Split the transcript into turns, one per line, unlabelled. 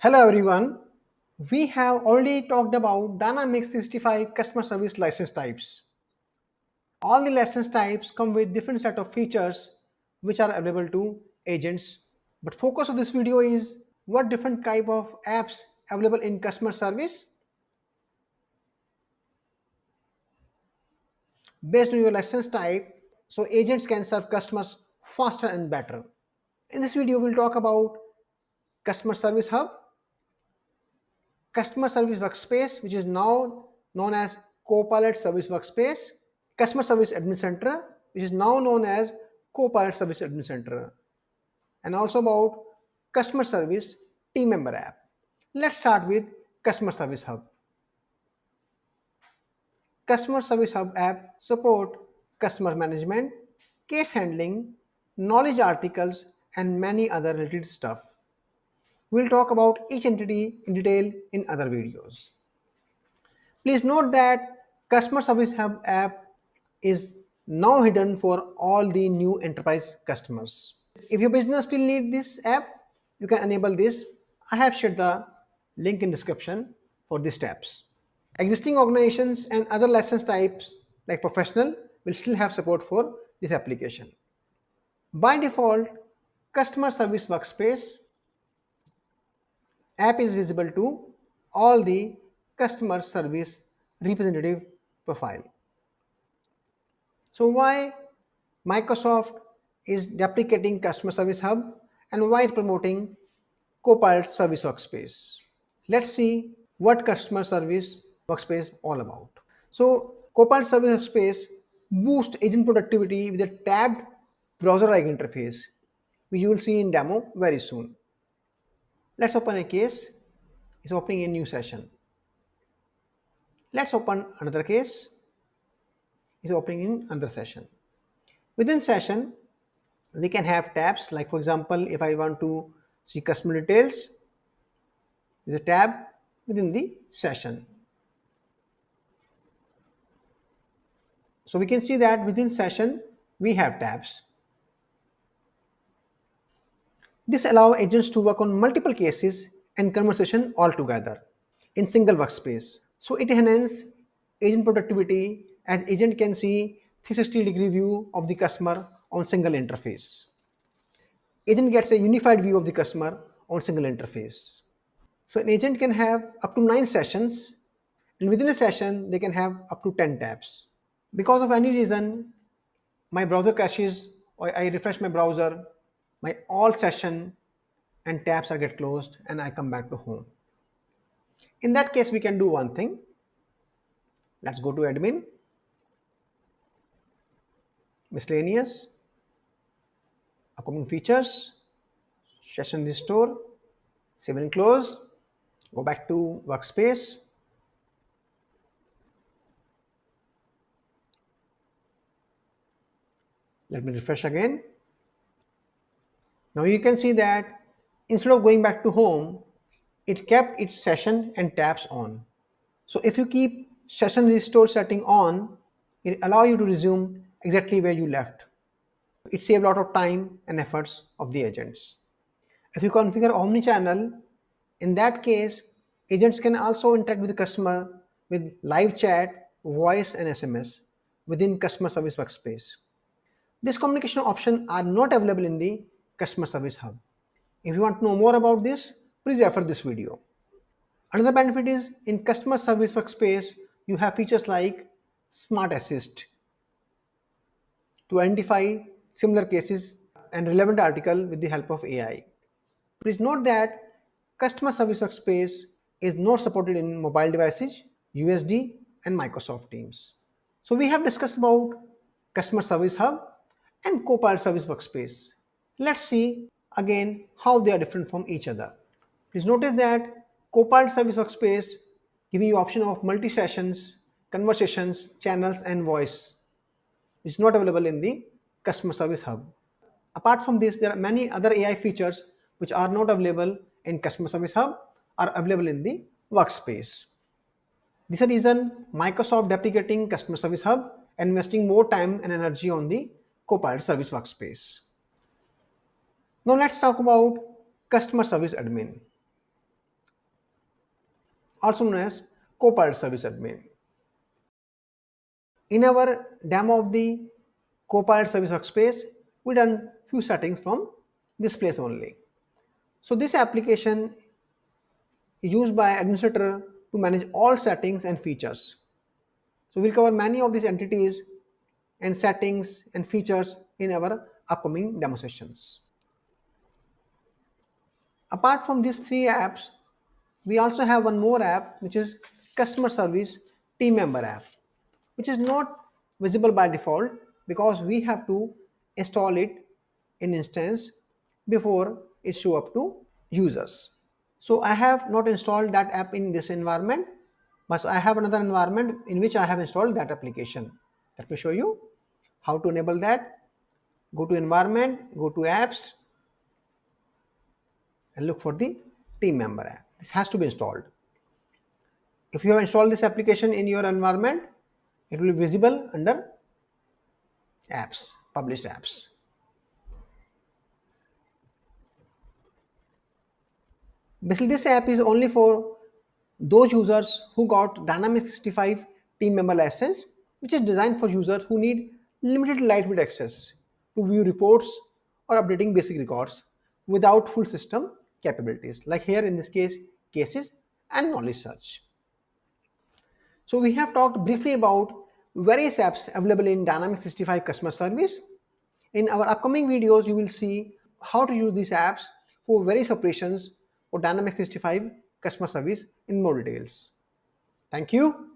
Hello everyone. We have already talked about Dynamics 365 customer service license types. All the license types come with different set of features which are available to agents. But focus of this video is what different type of apps available in customer service based on your license type so agents can serve customers faster and better. In this video we'll talk about customer service hub, customer service workspace which is now known as Copilot service workspace, Customer Service Admin Center, which is now known as Copilot Service Admin Center, and also about Customer Service Team Member app. Let's start with Customer Service Hub. Customer Service Hub app support customer management, case handling, knowledge articles, and many other related stuff. We'll talk about each entity in detail in other videos. Please note that Customer Service Hub app is now hidden for all the new enterprise customers. If your business still need this app, you can enable this. I have shared the link in description for these tabs. Existing organizations and other license types like professional will still have support for this application. By default, Customer Service Workspace app is visible to all the customer service representative profile. So why Microsoft is deprecating Customer Service Hub and why it's promoting Copilot Service Workspace? Let's see what Customer Service Workspace all about. So Copilot Service Workspace boosts agent productivity with a tabbed browser-like interface, which you will see in demo very soon. Let's open a case. It's opening a new session. Let's open another case. It's opening in another session. Within session, we can have tabs like, for example, if I want to see customer details, there's a tab within the session. So we can see that within session, we have tabs. This allows agents to work on multiple cases and conversation all together in single workspace. So it enhances agent productivity as agent can see 360-degree view of the customer on single interface. Agent gets a unified view of the customer on single interface. So an agent can have up to 9 sessions, and within a session they can have up to 10 tabs. Because of any reason my browser crashes or I refresh my browser, my all session and tabs are get closed and I come back to home. In that case, we can do one thing. Let's go to admin, miscellaneous, upcoming features, session restore, save and close, go back to workspace. Let me refresh again. Now you can see that instead of going back to home, it kept its session and tabs on. So if you keep session restore setting on, it allows you to resume exactly where you left. It saves a lot of time and efforts of the agents. If you configure omnichannel, in that case, agents can also interact with the customer with live chat, voice, and SMS within customer service workspace. These communication options are not available in the customer service hub. If you want to know more about this, please refer this video. Another benefit is in customer service workspace, you have features like Smart Assist to identify similar cases and relevant article with the help of AI. Please note that customer service workspace is not supported in mobile devices, USD, and Microsoft Teams. So we have discussed about customer service hub and Copilot service workspace. Let's see again how they are different from each other. Please notice that Copilot service workspace giving you option of multi-sessions, conversations, channels, and voice. It's not available in the customer service hub. Apart from this, there are many other AI features which are not available in customer service hub are available in the workspace. This is the reason Microsoft deprecating customer service hub and investing more time and energy on the Copilot service workspace. Now let's talk about customer service admin. also known as Copilot Service Admin. In our demo of the Copilot Service Workspace, we done few settings from this place only. So this application is used by administrator to manage all settings and features. So we'll cover many of these entities and settings and features in our upcoming demo sessions. Apart from these three apps, we also have one more app which is customer service team member app, which is not visible by default because we have to install it in instance before it show up to users. So I have not installed that app in this environment, but I have another environment in which I have installed that application. Let me show you how to enable that. Go to environment, go to apps, and look for the team member app. This has to be installed. If you have installed this application in your environment, it will be visible under apps, published apps. Basically, this app is only for those users who got Dynamics 365 team member license, which is designed for users who need limited lightweight access to view reports or updating basic records without full system capabilities, like here in this case, cases and knowledge search. So we have talked briefly about various apps available in Dynamics 365 customer service. In our upcoming videos, you will see how to use these apps for various operations for Dynamics 365 customer service in more details. Thank you.